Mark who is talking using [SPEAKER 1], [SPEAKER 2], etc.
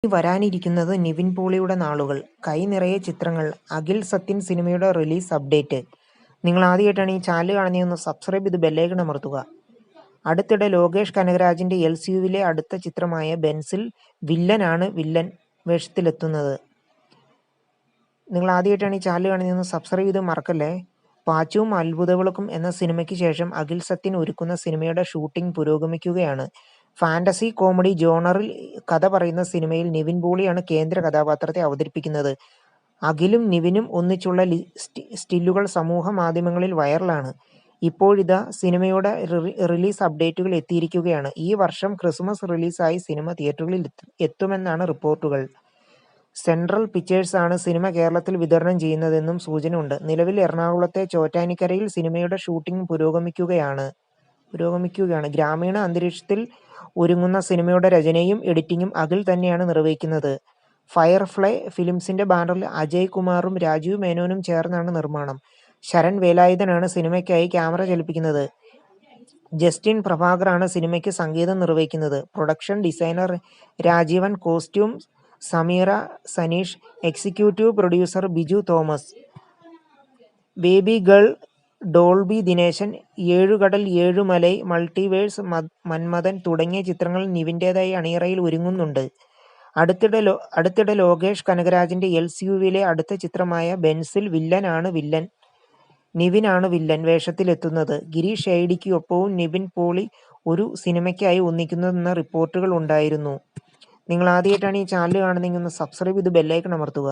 [SPEAKER 1] ഇനി വരാനിരിക്കുന്നത് നിവിൻ പോളിയുടെ നാളുകൾ. കൈ നിറയെ ചിത്രങ്ങൾ. അഖിൽ സത്യൻ സിനിമയുടെ റിലീസ് അപ്ഡേറ്റ്. നിങ്ങൾ ആദ്യമായിട്ടാണ് ഈ ചാനൽ കാണുന്നതെന്ന് സബ്സ്ക്രൈബ് ചെയ്ത് ബെല്ലൈക്കൺ അമർത്തുക. അടുത്തിടെ ലോകേഷ് കനകരാജിന്റെ LCUവിലെ അടുത്ത ചിത്രമായ ബെൻസിൽ വില്ലനാണ് വില്ലൻ വേഷത്തിലെത്തുന്നത്. നിങ്ങൾ ആദ്യമായിട്ടാണ് ഈ ചാനൽ കാണുന്നതെന്ന് സബ്സ്ക്രൈബ് ചെയ്ത് മറക്കല്ലേ. പാച്ചുവും അത്ഭുതവിളക്കും എന്ന സിനിമയ്ക്ക് ശേഷം അഖിൽ സത്യൻ ഒരുക്കുന്ന സിനിമയുടെ ഷൂട്ടിംഗ് പുരോഗമിക്കുകയാണ്. ഫാന്റസി കോമഡി ജോണറിൽ കഥ പറയുന്ന സിനിമയിൽ നിവിൻ പോളിയാണ് കേന്ദ്ര കഥാപാത്രത്തെ അവതരിപ്പിക്കുന്നത്. അഖിലും നിവിനും ഒന്നിച്ചുള്ള സ്റ്റില്ലുകൾ സമൂഹ മാധ്യമങ്ങളിൽ വൈറലാണ്. ഇപ്പോഴിതാ സിനിമയുടെ റിലീസ് അപ്ഡേറ്റുകൾ എത്തിയിരിക്കുകയാണ്. ഈ വർഷം ക്രിസ്മസ് റിലീസായി സിനിമ തിയേറ്ററുകളിൽ എത്തുമെന്നാണ് റിപ്പോർട്ടുകൾ. സെൻട്രൽ പിക്ചേഴ്സാണ് സിനിമ കേരളത്തിൽ വിതരണം ചെയ്യുന്നതെന്നും സൂചനയുണ്ട്. നിലവിൽ എറണാകുളത്തെ ചോറ്റാനിക്കരയിൽ സിനിമയുടെ ഷൂട്ടിംഗ് പുരോഗമിക്കുകയാണ്. ഗ്രാമീണ അന്തരീക്ഷത്തിൽ ഒരുങ്ങുന്ന സിനിമയുടെ രചനയും എഡിറ്റിംഗും അഖിൽ തന്നെയാണ് നിർവഹിക്കുന്നത്. ഫയർഫ്ലൈ ഫിലിംസിന്റെ ബാനറിൽ അജയ് കുമാറും രാജീവ് മേനോനും ചേർന്നാണ് നിർമ്മാണം. ശരൺ വേലായുധനാണ് സിനിമയ്ക്കായി ക്യാമറ ചലിപ്പിക്കുന്നത്. ജസ്റ്റിൻ പ്രഭാകറാണ് സിനിമയ്ക്ക് സംഗീതം നിർവഹിക്കുന്നത്. Production designer Rajeevan, costume Sameera Saneesh, executive producer Biju Thomas. Baby girl Dolby Dineshan, Ezhukadal Ezhumalai, multiverse, Manmadhan തുടങ്ങിയ ചിത്രങ്ങൾ നിവിൻ്റേതായി അണിയറയിൽ ഒരുങ്ങുന്നുണ്ട്. അടുത്തിടെ ലോകേഷ് കനകരാജിന്റെ LCUവിലെ അടുത്ത ചിത്രമായ ബെൻസിൽ നിവിനാണ് വില്ലൻ വേഷത്തിലെത്തുന്നത്. ഗിരീഷ് ഐഡിക്കൊപ്പവും നിവിൻ പോളി ഒരു സിനിമയ്ക്കായി ഒന്നിക്കുന്നെന്ന റിപ്പോർട്ടുകൾ ഉണ്ടായിരുന്നു. നിങ്ങൾ ആദ്യമായിട്ടാണ് ഈ ചാനൽ കാണുന്നതെങ്കിൽ ഒന്ന് സബ്സ്ക്രൈബ് ചെയ്ത് ബെല്ലൈക്കൺ അമർത്തുക.